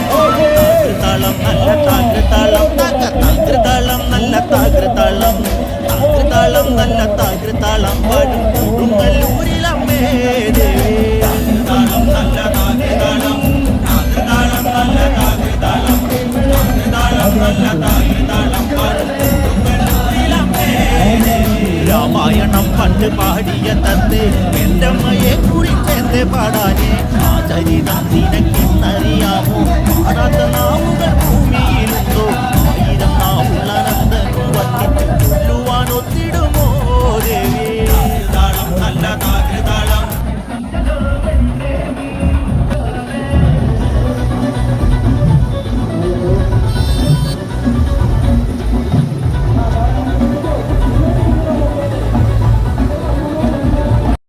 താകൃതാളം നല്ല താകൃതാളം താകൃതാളം നല്ല താകൃതാളം താകൃതാളം നല്ല താകൃതാളം പാടും കൊടുങ്ങല്ലൂരിലമ്മേ ദേവി താകൃതാളം നല്ല താകൃതാളം താകൃതാളം നല്ല താകൃതാളം താകൃതാളം നല്ല താകൃതാളം പാടും കൊടുങ്ങല്ലൂരിലമ്മേ ദേവി രാമായണം പണ്ട് പാടിയ തത്തെ എൻ്റെ അമ്മയെ കുറിച്ചെന്റെ പാടാനേ ആ ചരിതം നിനക്കിന്നറിയാമോ പാടാത്ത നാമോ